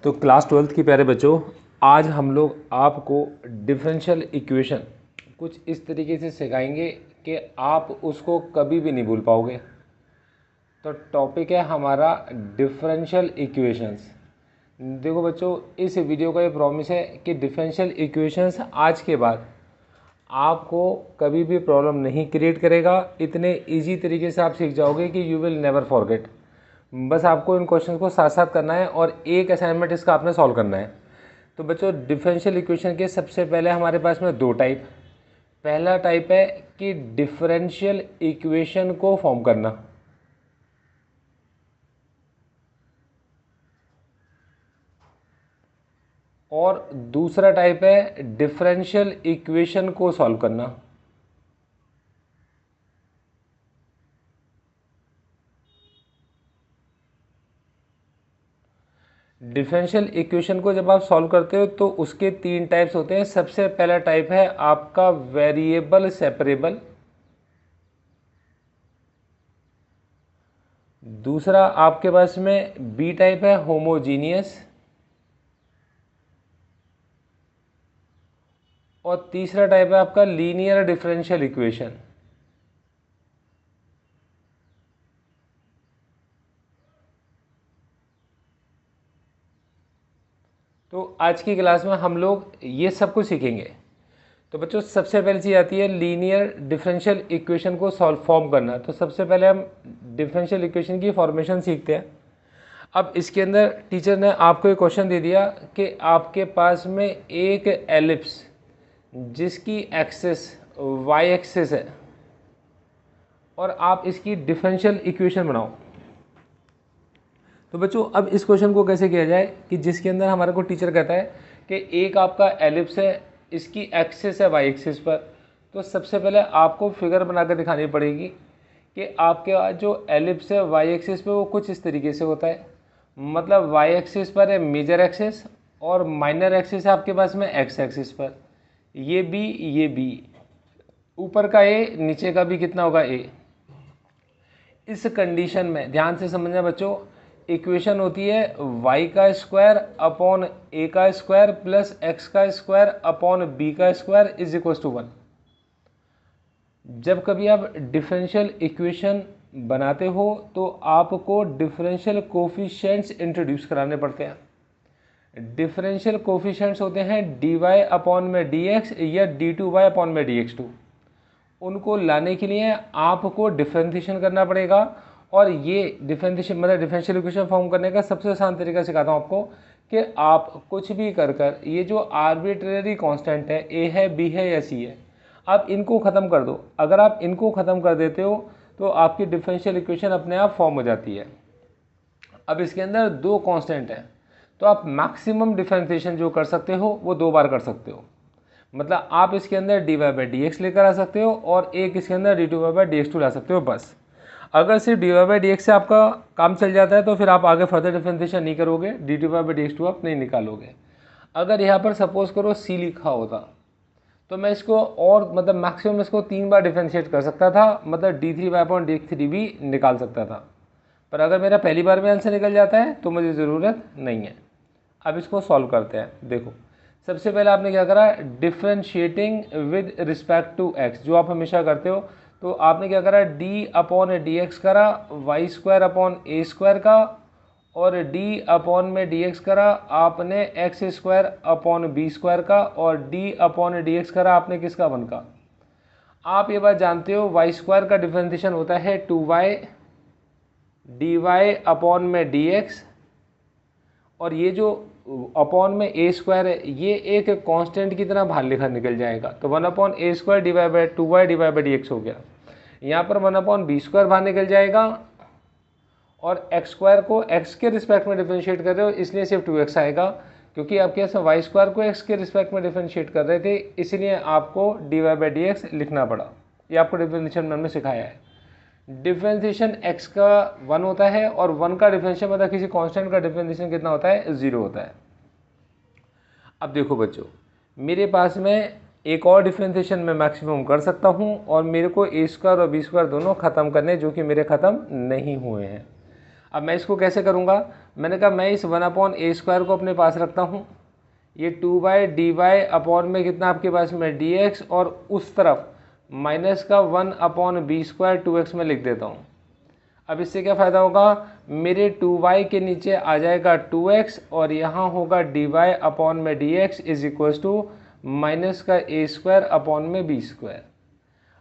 तो class 12th की प्यारे बच्चों, आज हम लोग आपको डिफरेंशियल इक्वेशन कुछ इस तरीके से सिखाएंगे कि आप उसको कभी भी नहीं भूल पाओगे। तो टॉपिक है हमारा डिफरेंशियल इक्वेशंस। देखो बच्चों, इस वीडियो का ये प्रॉमिस है कि डिफरेंशियल इक्वेशंस आज के बाद आपको कभी भी प्रॉब्लम नहीं क्रिएट करेगा। इतने इजी तरीके से आप सीख जाओगे कि यू विल नेवर फॉरगेट। बस आपको इन क्वेश्चन को साथ साथ करना है और एक असाइनमेंट इसका आपने सॉल्व करना है। तो बच्चों, डिफरेंशियल इक्वेशन के सबसे पहले हमारे पास में दो टाइप। पहला टाइप है कि डिफरेंशियल इक्वेशन को फॉर्म करना, और दूसरा टाइप है डिफरेंशियल इक्वेशन को सॉल्व करना। डिफरेंशियल इक्वेशन को जब आप सॉल्व करते हो तो उसके तीन टाइप्स होते हैं। सबसे पहला टाइप है आपका वेरिएबल सेपरेबल, दूसरा आपके पास में बी टाइप है होमोजीनियस, और तीसरा टाइप है आपका लीनियर डिफरेंशियल इक्वेशन। तो आज की क्लास में हम लोग ये सब कुछ सीखेंगे। तो बच्चों, सबसे पहली चीज़ आती है लीनियर डिफरेंशियल इक्वेशन को सॉल्व फॉर्म करना। तो सबसे पहले हम डिफरेंशियल इक्वेशन की फॉर्मेशन सीखते हैं। अब इसके अंदर टीचर ने आपको एक क्वेश्चन दे दिया कि आपके पास में एक एलिप्स जिसकी एक्सिस वाई एक्सिस है और आप इसकी डिफरेंशियल इक्वेशन बनाओ। तो बच्चों, अब इस क्वेश्चन को कैसे किया जाए कि जिसके अंदर हमारे को टीचर कहता है कि एक आपका एलिप्स है, इसकी एक्सिस है वाई एक्सिस पर। तो सबसे पहले आपको फिगर बनाकर दिखानी पड़ेगी कि आपके जो एलिप्स है वाई एक्सिस पे वो कुछ इस तरीके से होता है। मतलब वाई एक्सिस पर है मेजर एक्सिस और माइनर एक्सिस है आपके पास में एक्स एक्सिस पर। ये बी, ऊपर का ए, नीचे का भी कितना होगा ए। इस कंडीशन में ध्यान से समझना बच्चों, इक्वेशन होती है y का स्क्वायर अपॉन ए का स्क्वायर प्लस एक्स का स्क्वायर अपॉन बी का स्क्वायर इज इक्वल टू 1। जब कभी आप डिफरेंशियल इक्वेशन बनाते हो तो आपको डिफरेंशियल कोफिशिएंट्स इंट्रोड्यूस कराने पड़ते हैं। डिफरेंशियल कोफिशिएंट्स होते हैं dy अपॉन में dx या d2y अपॉन में dx2। उनको लाने के लिए आपको डिफरेंशिएशन करना पड़ेगा। और ये डिफरेंशिएशन मतलब डिफरेंशियल इक्वेशन फॉर्म करने का सबसे आसान तरीका सिखाता हूँ आपको कि आप कुछ भी कर ये जो आर्बिट्रेरी कांस्टेंट है, ए है, बी है या सी है, आप इनको ख़त्म कर दो। अगर आप इनको ख़त्म कर देते हो तो आपकी डिफरेंशियल इक्वेशन अपने आप फॉर्म हो जाती है। अब इसके अंदर दो कांस्टेंट हैं, तो आप मैक्सिमम डिफरेंशिएशन जो कर सकते हो वो दो बार कर सकते हो। मतलब आप इसके अंदर dy बाई डी एक्स लेकर आ सकते हो और एक इसके अंदर d2y by d x two ला सकते हो। बस अगर सिर्फ dy बाई डी एक्स से आपका काम चल जाता है तो फिर आप आगे फर्दर डिफरेंशिएशन नहीं करोगे, d2y by d x to आप नहीं निकालोगे। अगर यहाँ पर सपोज करो c लिखा होता तो मैं इसको और मतलब मैक्सिमम इसको 3 बार डिफरेंशिएट कर सकता था, मतलब d3y अपॉन d3 भी निकाल सकता था। पर अगर मेरा पहली बार में आंसर निकल जाता है तो मुझे ज़रूरत नहीं है। अब इसको सॉल्व करते हैं। देखो, सबसे पहले आपने क्या करा, differentiating with respect to x, जो आप हमेशा करते हो। तो आपने क्या करा, डी अपॉन डी एक्स करा y square upon a square का, और डी अपॉन में डी एक्स करा आपने x square upon b square का, और डी अपॉन डी एक्स करा आपने किसका, 1 का। आप ये बात जानते हो वाई स्क्वायर का डिफरेंशिएशन होता है 2y डी वाई अपॉन में डी एक्स, और ये जो अपॉन में ए स्क्वायर है ये एक कांस्टेंट की तरह बाहर लिखा निकल जाएगा। तो 1 upon a square divide by 2y divide by d x हो गया। यहाँ पर 1 अपॉन बी स्क्वायर बाहर निकल जाएगा, और एक्स स्क्वायर को एक्स के रिस्पेक्ट में डिफरेंशिएट कर रहे हो इसलिए सिर्फ 2x आएगा, क्योंकि आपके यहाँ वाई स्क्वायर को एक्स के रिस्पेक्ट में डिफरेंशिएट कर रहे थे, इसलिए आपको d y by d x लिखना पड़ा। ये आपको डिफरेंशिएशन में सिखाया है। डिफरेंशिएशन x का 1 होता है और 1 का डिफरेंशिएशन मतलब किसी कांस्टेंट का डिफरेंशिएशन कितना होता है, 0 होता है। अब देखो बच्चों, मेरे पास में एक और डिफरेंशिएशन मैं मैक्सिमम कर सकता हूं, और मेरे को ए स्क्वायर और बी स्क्वायर दोनों ख़त्म करने, जो कि मेरे ख़त्म नहीं हुए हैं। अब मैं इसको कैसे करूंगा, मैंने कहा मैं इस 1/a² को अपने पास रखता हूँ, ये 2/dy में कितना आपके पास में dx, और उस तरफ माइनस का 1/b² 2x में लिख देता हूँ। अब इससे क्या फ़ायदा होगा, मेरे 2y के नीचे आ जाएगा 2x, और यहाँ होगा dy dx is equals to minus का a² b²।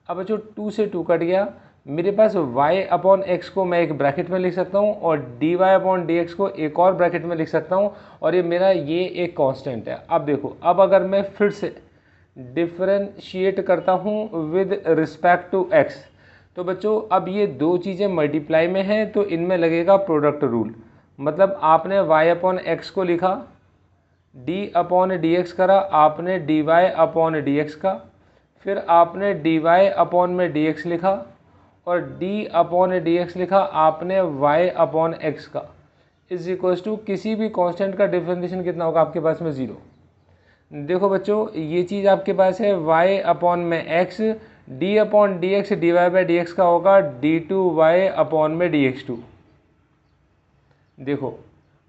अब जो 2 से 2 कट गया, मेरे पास y/x को मैं एक ब्रैकेट में लिख सकता हूँ और dy/dx को एक और ब्रैकेट में लिख सकता हूँ, और ये एक कांस्टेंट है। अब देखो, अब अगर मैं फिर से डिफरेंशिएट करता हूँ विद रिस्पेक्ट टू x, तो बच्चों अब ये दो चीज़ें मल्टीप्लाई में हैं तो इनमें लगेगा प्रोडक्ट रूल। मतलब आपने y/x को लिखा, d/dx करा आपने dy/dx का, फिर आपने dy/dx लिखा, और d/dx लिखा आपने y/x का, इज इक्वल्स टू किसी भी कांस्टेंट का डिफरेंशिएशन कितना होगा आपके पास में 0। देखो बच्चों, ये चीज़ आपके पास है y/x, d/dx dy/dx का होगा d2y/dx2। देखो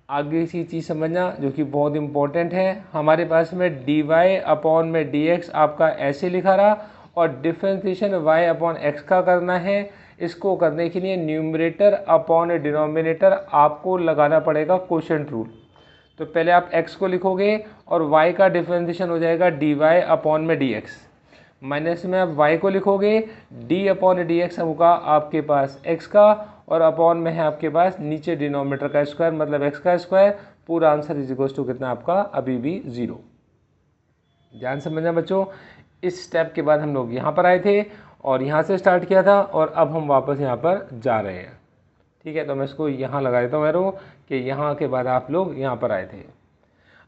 आगे की चीज़ समझना जो कि बहुत इंपॉर्टेंट है, हमारे पास में dy/dx आपका ऐसे लिखा रहा, और डिफरेंशिएशन y/x का करना है। इसको करने के लिए न्यूमरेटर अपॉन डिनोमिनेटर आपको लगाना पड़ेगा क्वोशिएंट रूल। तो पहले आप x को लिखोगे और y का डिफरेंशिएशन हो जाएगा dy/dx, माइनस में आप y को लिखोगे, d/dx होगा आपके पास x का, और अपॉन में है आपके पास नीचे डिनोमिनेटर का स्क्वायर, मतलब x का स्क्वायर। पूरा आंसर इज इक्वल टू कितना आपका अभी भी 0। ध्यान समझना बच्चों, इस स्टेप के बाद हम लोग यहाँ पर आए थे और यहाँ से स्टार्ट किया था, और अब हम वापस यहाँ पर जा रहे हैं। ठीक है, तो मैं इसको यहाँ लगा देता हूँ एरो कि यहाँ के बाद आप लोग यहाँ पर आए थे।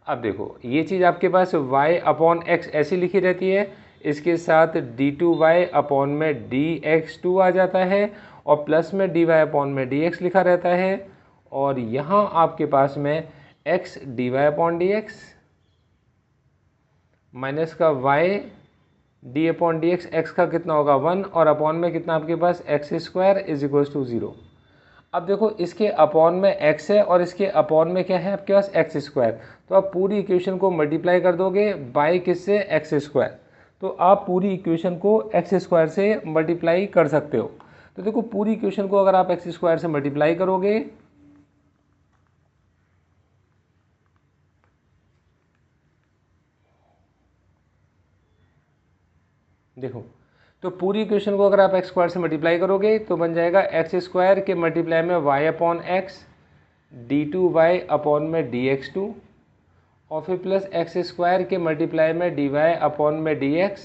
अब देखो ये चीज़ आपके पास y/x ऐसी लिखी रहती है, इसके साथ d2y/dx2 आ जाता है, और प्लस में dy/dx लिखा रहता है, और यहाँ आपके पास में x dy/dx माइनस का y d/dx, x का कितना होगा 1, और अपॉन में कितना आपके पास x² इज इक्वल्स टू 0। अब देखो इसके अपॉन में x है और इसके अपॉन में क्या है आपके पास x², तो आप पूरी इक्वेशन को मल्टीप्लाई कर दोगे बाय किससे, x²। तो आप पूरी इक्वेशन को x² से मल्टीप्लाई कर सकते हो। तो देखो पूरी इक्वेशन को अगर आप x² से मल्टीप्लाई करोगे, देखो तो पूरी इक्वेशन को अगर आप x² से मल्टीप्लाई करोगे तो बन जाएगा x² के मल्टीप्लाई में y/x d2y dx2, और फिर प्लस x² के मल्टीप्लाई में dy/dx,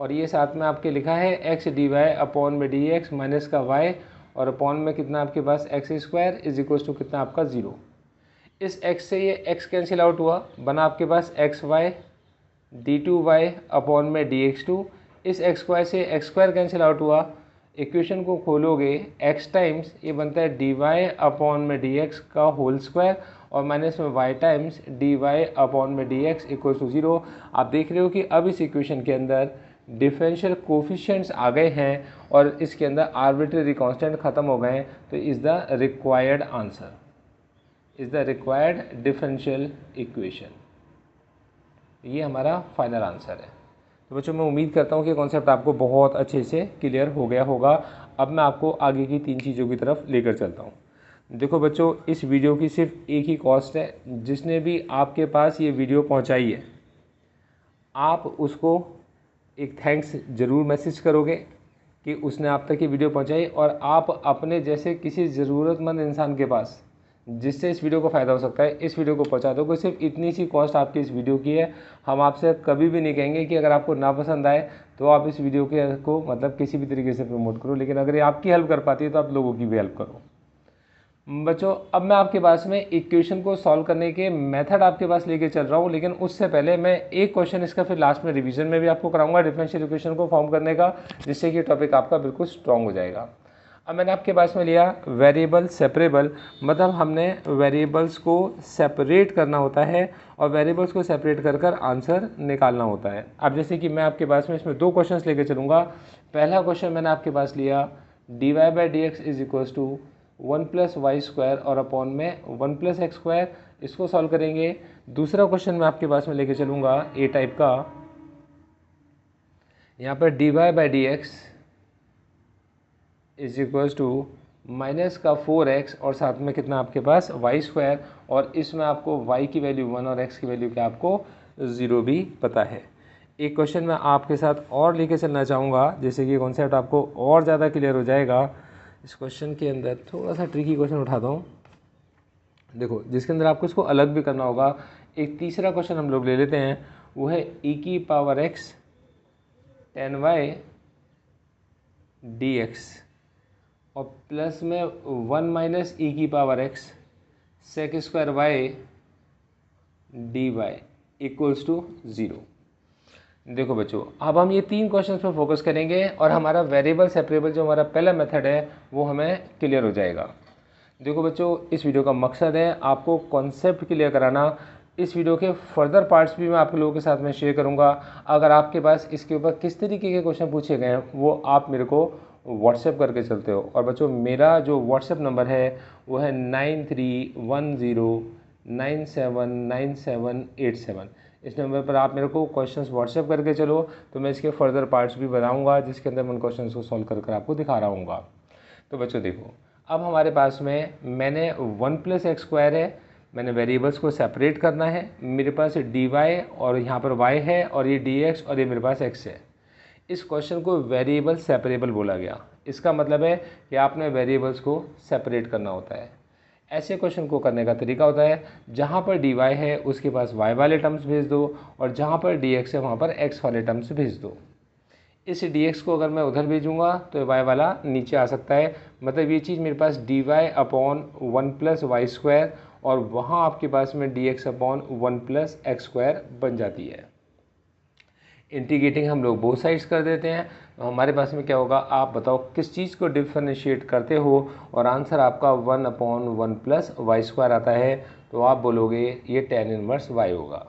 और ये साथ में आपके लिखा है x dy/dx माइनस का y, और अपॉन में कितना आपके पास x² इज इक्वल टू कितना आपका 0। इस x से ये x कैंसिल आउट हुआ, बना आपके पास xy d2y dx2। इस x² से x² कैंसिल आउट हुआ, इक्वेशन को खोलोगे x टाइम्स ये बनता है dy/dx का होल स्क्वायर, और माइनस में y times dy/dx equal to 0। आप देख रहे हो कि अब इस इक्वेशन के अंदर डिफरेंशियल कोफिशिएंट्स आ गए हैं और इसके अंदर आर्बिट्रेरी कांस्टेंट खत्म हो गए हैं। तो is the required answer, is the required differential equation. ये हमारा फाइनल आंसर है। तो बच्चों मैं उम्मीद करता हूँ कि कॉन्सेप्ट आपको बहुत अच्छे से क्लियर हो गया होगा। अब मैं आपको आगे की 3 चीज़ों की तरफ लेकर चलता हूँ। देखो बच्चों, इस वीडियो की सिर्फ एक ही कॉस्ट है, जिसने भी आपके पास ये वीडियो पहुँचाई है आप उसको एक थैंक्स ज़रूर मैसेज करोगे कि उसने आप तक ये वीडियो पहुँचाई, और आप अपने जैसे किसी ज़रूरतमंद इंसान के पास जिससे इस वीडियो को फ़ायदा हो सकता है इस वीडियो को पहुंचा दो। कोई सिर्फ इतनी सी कॉस्ट आपकी इस वीडियो की है। हम आपसे कभी भी नहीं कहेंगे कि अगर आपको ना पसंद आए तो आप इस वीडियो को मतलब किसी भी तरीके से प्रमोट करो, लेकिन अगर ये आपकी हेल्प कर पाती है तो आप लोगों की भी हेल्प करो। बच्चों अब मैं आपके पास में इक्वेशन को सॉल्व करने के मेथड आपके पास लेके चल रहा हूँ, लेकिन उससे पहले मैं एक क्वेश्चन इसका फिर लास्ट में रिवीजन में भी आपको कराऊंगा डिफरेंशियल इक्वेशन को फॉर्म करने का, जिससे कि टॉपिक आपका बिल्कुल स्ट्रॉन्ग हो जाएगा। अब मैंने आपके पास में लिया वेरिएबल सेपरेबल, मतलब हमने वेरिएबल्स को सेपरेट करना होता है और वेरिएबल्स को सेपरेट कर कर आंसर निकालना होता है। अब जैसे कि मैं आपके पास में इसमें 2 क्वेश्चंस लेके चलूँगा। पहला क्वेश्चन मैंने आपके पास लिया dy/dx is equals to one plus y square और अपॉन में वन प्लस एक्स स्क्वायर, इसको सॉल्व करेंगे। दूसरा क्वेश्चन मैं आपके पास में लेके चलूँगा ए टाइप का। यहाँ पर d y by d x is equal to minus का 4x और साथ में कितना आपके पास वाई स्क्वायर, और इसमें आपको y की वैल्यू 1 और x की वैल्यू क्या आपको 0 भी पता है। एक क्वेश्चन मैं आपके साथ और लेके चलना चाहूँगा जिससे कि कॉन्सेप्ट आपको और ज़्यादा क्लियर हो जाएगा। इस क्वेश्चन के अंदर थोड़ा सा ट्रिकी क्वेश्चन उठाता हूँ, देखो, जिसके अंदर आपको इसको अलग भी करना होगा। एक तीसरा क्वेश्चन हम लोग ले लेते हैं, वो है e की power x tan y dx और प्लस में 1 माइनस ई की power x sec square y d y equals to 0। देखो बच्चों, अब हम ये तीन क्वेश्चंस पर फोकस करेंगे और हमारा वेरिएबल सेपरेबल जो हमारा पहला मेथड है वो हमें क्लियर हो जाएगा। देखो बच्चों, इस वीडियो का मकसद है आपको कॉन्सेप्ट क्लियर कराना। इस वीडियो के फर्दर पार्ट्स भी मैं आप लोगों के साथ में शेयर करूंगा। अगर आपके पास इसके ऊपर किस तरीके के क्वेश्चन पूछे गए हैं वो आप मेरे को व्हाट्सएप करके चलते हो। और बच्चों, मेरा जो व्हाट्सएप नंबर है वो है 9310979787। इस नंबर पर आप मेरे को क्वेश्चंस व्हाट्सएप करके चलो, तो मैं इसके फर्दर पार्ट्स भी बताऊंगा जिसके अंदर मैं उन क्वेश्चंस को सॉल्व कर आपको दिखा रहा हूँ। तो बच्चों देखो, अब हमारे पास में मैंने 1 प्लस एक्स स्क्वायर है, मैंने वेरिएबल्स को सेपरेट करना है। मेरे पास डी वाई और यहाँ पर y है और ये डी एक्स और ये मेरे पास x है। इस क्वेश्चन को वेरिएबल सेपरेबल बोला गया। इसका मतलब है कि आपने वेरिएबल्स को सेपरेट करना होता है। ऐसे क्वेश्चन को करने का तरीका होता है, जहाँ पर डी वाई है उसके पास y वाले टर्म्स भेज दो और जहाँ पर डी एक्स है वहाँ पर x वाले टर्म्स भेज दो। इस dx को अगर मैं उधर भेजूंगा तो y वाला नीचे आ सकता है। मतलब ये चीज़ मेरे पास dy upon 1 plus y square और वहाँ आपके पास में dx upon 1 plus x square बन जाती है। इंटीग्रेटिंग हम लोग बोथ साइड्स कर देते हैं, तो हमारे पास में क्या होगा, आप बताओ किस चीज़ को डिफरेंशिएट करते हो, और आंसर आपका 1 अपॉन 1 प्लस वाई स्क्वायर आता है। तो आप बोलोगे ये tan इनवर्स y होगा।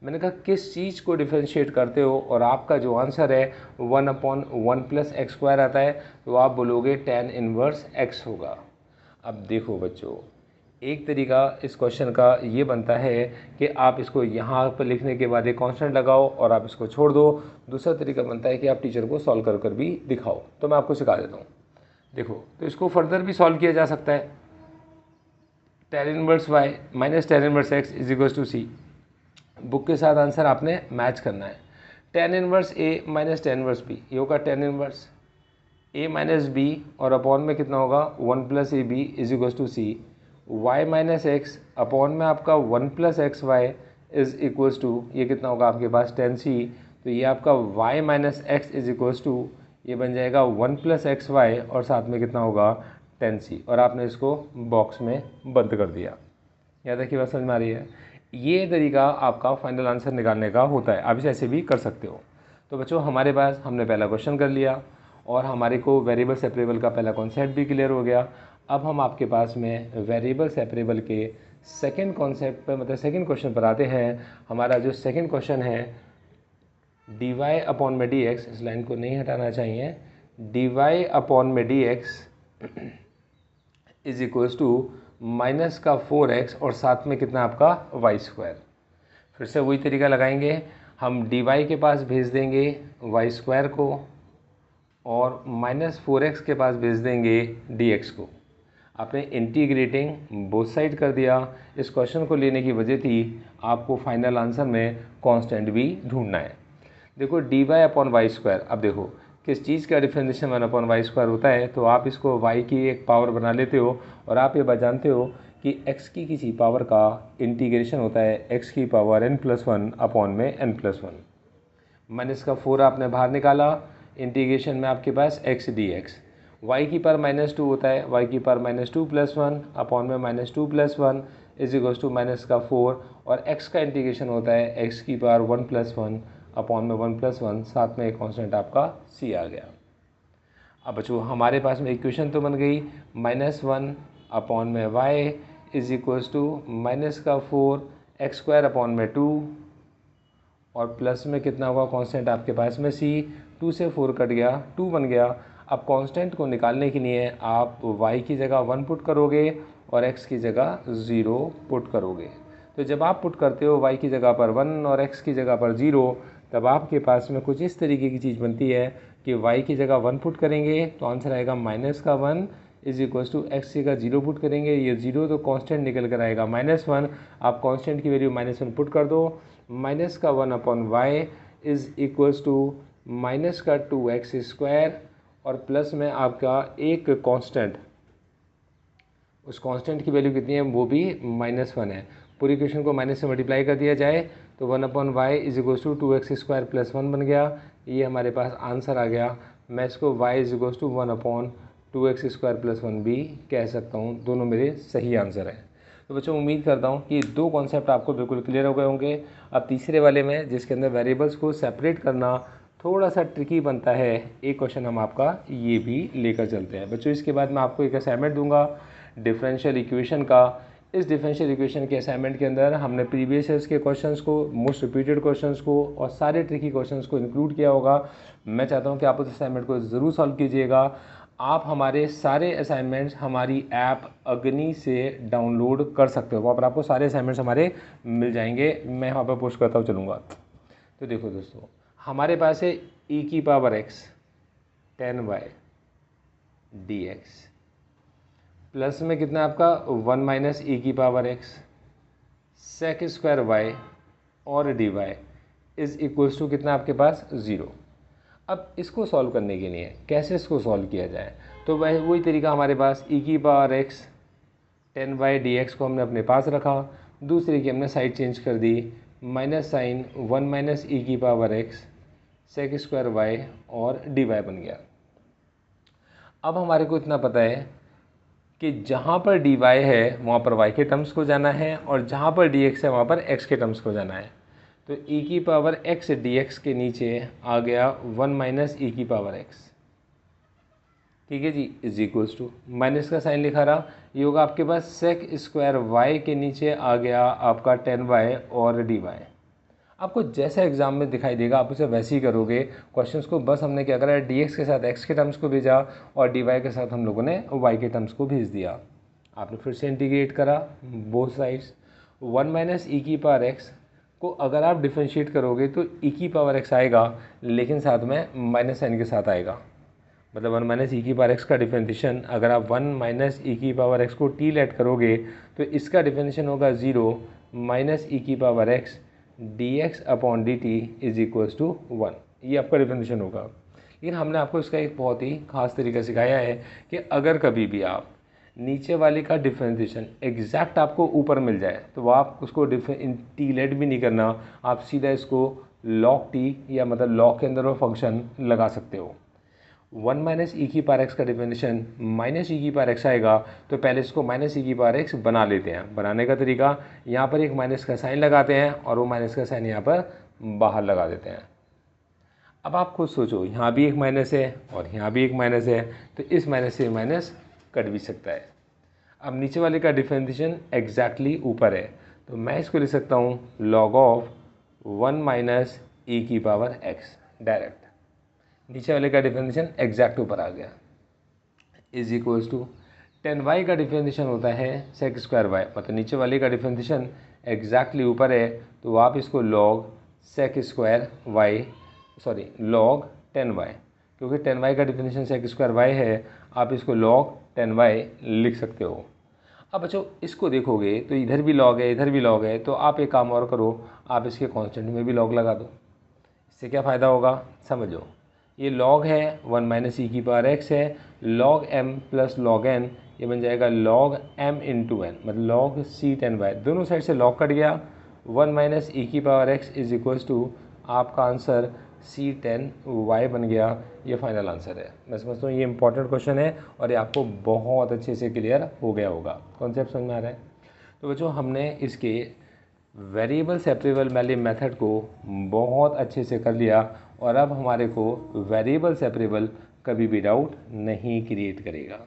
मैंने कहा किस चीज़ को डिफरेंशिएट करते हो, और आपका जो आंसर है 1 अपॉन 1 प्लस एक्स स्क्वायर आता है, तो आप बोलोगे tan इनवर्स x होगा। अब देखो बच्चों, एक तरीका इस क्वेश्चन का ये बनता है कि आप इसको यहाँ पर लिखने के बाद एक कांस्टेंट लगाओ और आप इसको छोड़ दो। दूसरा तरीका बनता है कि आप टीचर को सॉल्व कर कर भी दिखाओ। तो मैं आपको सिखा देता हूँ। देखो, तो इसको फर्दर भी सॉल्व किया जा सकता है। tan inverse y minus tan inverse x is equal to c. Book के साथ आंसर आपने मैच करना है। tan inverse a minus tan inverse b, ये होगा tan inverse a minus b और अपॉन में कितना होगा 1 plus a b is equal to c. y minus x upon में आपका 1 plus x y is equals to, ये कितना होगा आपके पास tan c। तो ये आपका y minus x is equals to, ये बन जाएगा 1 प्लस एक्स वाई और साथ में कितना होगा tan c, और आपने इसको बॉक्स में बंद कर दिया। याद रखिए, बात समझ में आ रही है। ये तरीका आपका फाइनल आंसर निकालने का होता है। आप इसे ऐसे भी कर सकते हो। तो बच्चों, हमारे पास हमने पहला क्वेश्चन कर लिया और हमारे को वेरिएबल सेपरेबल का पहला कॉन्सेप्ट भी क्लियर हो गया। अब हम आपके पास में वेरिएबल सेपरेबल के सेकंड कॉन्सेप्ट पर, मतलब सेकंड क्वेश्चन पर आते हैं। हमारा जो सेकंड क्वेश्चन है डी वाई अपॉन में डी एक्स, इस लाइन को नहीं हटाना चाहिए, डी वाई अपॉन में d x is equals to minus का 4x और साथ में कितना आपका वाई स्क्वायर। फिर से वही तरीका लगाएंगे, हम डी वाई के पास भेज देंगे वाई स्क्वायर को और माइनस 4x के पास भेज देंगे dx को। आपने इंटीग्रेटिंग बोथ साइड कर दिया। इस क्वेश्चन को लेने की वजह थी आपको फाइनल आंसर में कांस्टेंट भी ढूंढना है। देखो d y upon y square, अब देखो किस चीज़ का डिफरेंशिएशन 1 अपॉन वाई स्क्वायर होता है, तो आप इसको y की एक पावर बना लेते हो और आप ये जानते हो कि x की किसी पावर का इंटीग्रेशन होता है x की पावर n+1 अपॉन में n+1। माइनस का 4 आपने बाहर निकाला, इंटीग्रेशन में आपके पास x dx, y की पावर -2 होता है, y की पावर -2 + 1 अपॉन में -2 + 1 इज इक्वल टू माइनस का 4, और x का इंटीग्रेशन होता है x की पावर 1 + 1 अपॉन में 1 + 1, साथ में एक कांस्टेंट आपका c आ गया। अब बच्चों, हमारे पास में इक्वेशन तो बन गई -1 अपॉन में y is equal to minus का 4 x² अपॉन में 2 और प्लस में कितना होगा कांस्टेंट आपके पास में c। 2 से 4 कट गया, 2 बन गया। अब कांस्टेंट को निकालने के लिए आप y की जगह 1 पुट करोगे और x की जगह 0 पुट करोगे। तो जब आप पुट करते हो y की जगह पर 1 और x की जगह पर 0, तब आपके पास में कुछ इस तरीके की चीज़ बनती है कि y की जगह 1 पुट करेंगे तो आंसर आएगा -1 इज इक्वल टू एक्स की जगह 0 पुट करेंगे, ये 0 तो कांस्टेंट निकल कर आएगा -1। आप कांस्टेंट की वैल्यू -1 पुट कर दो, -1 upon y is equals to -2x² और प्लस में आपका एक कांस्टेंट, उस कांस्टेंट की वैल्यू कितनी है, वो भी -1 है। पूरी इक्वेशन को माइनस से मल्टीप्लाई कर दिया जाए तो 1 upon y is equals to 2x² + 1 बन गया। ये हमारे पास आंसर आ गया। मैं इसको y is equals to 1 upon 2x² + 1 भी कह सकता हूँ। दोनों मेरे सही आंसर हैं। तो बच्चों उम्मीद करता हूँ कि दो कॉन्सेप्ट आपको बिल्कुल क्लियर हो गए होंगे। अब तीसरे वाले में, जिसके अंदर वेरिएबल्स को सेपरेट करना थोड़ा सा ट्रिकी बनता है, एक क्वेश्चन हम आपका ये भी लेकर चलते हैं। बच्चों इसके बाद मैं आपको एक असाइनमेंट दूंगा डिफरेंशियल इक्वेशन का। इस डिफरेंशियल इक्वेशन के असाइनमेंट के अंदर हमने प्रीवियस ईयर्स के क्वेश्चंस को, मोस्ट रिपीटेड क्वेश्चंस को और सारे ट्रिकी क्वेश्चंस को इंक्लूड किया होगा। मैं चाहता हूं कि आप उस असाइनमेंट को ज़रूर सॉल्व कीजिएगा। आप हमारे सारे असाइनमेंट्स हमारी ऐप अग्नि से डाउनलोड कर सकते हो, वहाँ पर आपको सारे असाइनमेंट्स हमारे मिल जाएंगे। मैं वहाँ पर पोस्ट करता हुआ चलूँगा। तो देखो दोस्तों, हमारे पास है e⁻x 10y dx प्लस में कितना आपका 1 - e⁻x sec² y और dy इज इक्वल्स टू कितना आपके पास 0। अब इसको सॉल्व करने के लिए कैसे इसको सॉल्व किया जाए, तो वही तरीका हमारे पास e⁻x 10y dx को हमने अपने पास रखा, दूसरे की हमने साइड चेंज कर दी, minus sign 1 - e⁻x sec² y और dy बन गया। अब हमारे को इतना पता है कि जहाँ पर dy है वहाँ पर y के टर्म्स को जाना है और जहाँ पर dx है वहाँ पर x के टर्म्स को जाना है। तो e⁻x dx के नीचे आ गया 1 - e⁻x, ठीक है जी, इज इक्वल्स टू माइनस का साइन लिखा रहा, ये होगा आपके पास sec² y के नीचे आ गया आपका 10y और dy। आपको जैसा एग्जाम में दिखाई देगा आप उसे वैसे ही करोगे। क्वेश्चंस को बस हमने क्या करा है, dx के साथ x के टर्म्स को भेजा और dy के साथ हम लोगों ने y के टर्म्स को भेज दिया। आपने फिर से इंटीग्रेट करा बोथ साइड्स। 1 - e⁻x को अगर आप डिफ्रेंशिएट करोगे तो e⁻x आएगा, लेकिन साथ में माइनस साइन के साथ आएगा। मतलब 1 - e⁻x का डिफरेंशिएशन, अगर आप 1 - e⁻x को t लेट करोगे तो इसका डिफरेंशिएशन होगा 0 - e⁻x dx upon dt is equals to 1। ये आपका डिफरेंशिएशन होगा। लेकिन हमने आपको इसका एक बहुत ही खास तरीका सिखाया है कि अगर कभी भी आप नीचे वाले का डिफरेंशिएशन एग्जैक्ट आपको ऊपर मिल जाए तो आप उसको टी लेट भी नहीं करना, आप सीधा इसको log t या मतलब log के अंदर वो फंक्शन लगा सकते हो। 1 - e⁻x का डिफरेंशिएशन -e⁻x आएगा, तो पहले इसको -e⁻x बना लेते हैं। बनाने का तरीका, यहाँ पर एक माइनस का साइन लगाते हैं और वो माइनस का साइन यहाँ पर बाहर लगा देते हैं। अब आप खुद सोचो, यहाँ भी एक माइनस है और यहाँ भी एक माइनस है, तो इस माइनस से माइनस कट भी सकता है। अब नीचे वाले का डिफरेंशिएशन एग्जैक्टली ऊपर है, तो मैं इसको लिख सकता हूँ log ऑफ 1 - e⁻x डायरेक्ट। नीचे वाले का डिफरेंशिएशन एग्जैक्ट ऊपर आ गया, इज इक्वल्स टू 10y का डिफरेंशिएशन होता है sec² y, मतलब नीचे वाले का डिफरेंशिएशन एग्जैक्टली ऊपर है, तो आप इसको log sec² y log 10y, क्योंकि 10y का डिफरेंशिएशन sec² y है, आप इसको log 10y लिख सकते हो। अब बच्चों इसको देखोगे तो इधर भी log है, इधर भी log है, तो आप एक काम और करो, आप इसके कांस्टेंट में भी log लगा दो। इससे क्या फ़ायदा होगा समझो, ये log है 1 - e⁻x है, log m plus log n, ये बन जाएगा log m × n, मतलब log c10y, दोनों साइड से log कट गया। 1 - e⁻x इज इक्वल्स टू आपका आंसर c10y बन गया। ये फाइनल आंसर है। मैं समझता हूँ ये इंपॉर्टेंट क्वेश्चन है और ये आपको बहुत अच्छे से क्लियर हो गया होगा। कॉन्सेप्ट समझ में आ रहा है? तो बच्चों हमने इसके वेरिएबल सेपरेबल वाले मेथड को बहुत अच्छे से कर लिया और अब हमारे को वेरिएबल सेपरेबल कभी भी डाउट नहीं क्रिएट करेगा।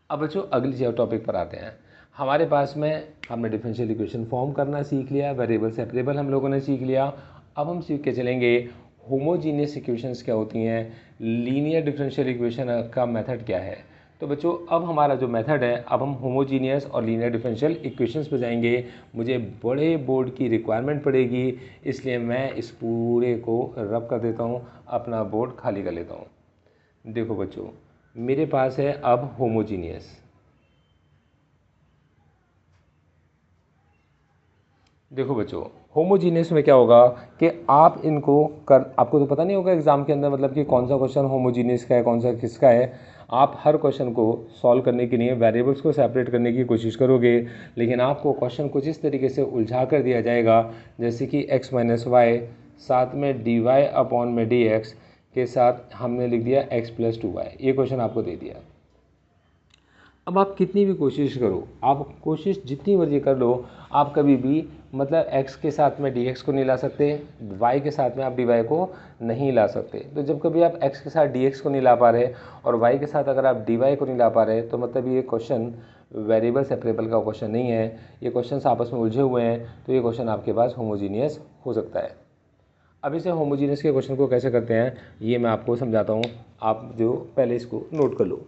अब बच्चों अगली टॉपिक पर आते हैं। हमारे पास में हमने डिफरेंशियल इक्वेशन फॉर्म करना सीख लिया, वेरिएबल सेपरेबल हम लोगों ने सीख लिया। अब हम सीख के चलेंगे होमोजीनियस इक्वेशंस क्या होती हैं, लीनियर डिफरेंशियल इक्वेशन का मेथड क्या है। तो बच्चों अब हमारा जो मेथड है, अब हम होमोजीनियस और लीनियर डिफरेंशियल इक्वेशंस पे जाएंगे। मुझे बड़े बोर्ड की रिक्वायरमेंट पड़ेगी, इसलिए मैं इस पूरे को रब कर देता हूँ, अपना बोर्ड खाली कर लेता हूँ। देखो बच्चों, मेरे पास है अब होमोजीनियस। देखो बच्चों, होमोजीनियस में क्या होगा कि आप इनको आपको तो पता नहीं होगा एग्जाम के अंदर मतलब कि कौन सा क्वेश्चन होमोजीनियस का है, कौन सा किसका है। आप हर क्वेश्चन को सॉल्व करने के लिए वेरिएबल्स को सेपरेट करने की कोशिश करोगे, लेकिन आपको क्वेश्चन कुछ इस तरीके से उलझा कर दिया जाएगा जैसे कि x माइनस वाई साथ में dy अपॉन में dx के साथ हमने लिख दिया x प्लस 2y, ये क्वेश्चन आपको दे दिया। अब आप कितनी भी कोशिश करो, आप कोशिश जितनी मर्जी कर लो, आप कभी भी मतलब x के साथ में dx को नहीं ला सकते, y के साथ में आप dy को नहीं ला सकते। तो जब कभी आप x के साथ dx को नहीं ला पा रहे और y के साथ अगर आप dy को नहीं ला पा रहे, तो मतलब ये क्वेश्चन वेरिएबल सेपरेबल का क्वेश्चन नहीं है, ये क्वेश्चन आपस में उलझे हुए हैं, तो ये क्वेश्चन आपके पास होमोजीनियस हो सकता है। अब इसे होमोजीनियस के क्वेश्चन को कैसे करते हैं ये मैं आपको समझाता हूँ, आप जो पहले इसको नोट कर लो।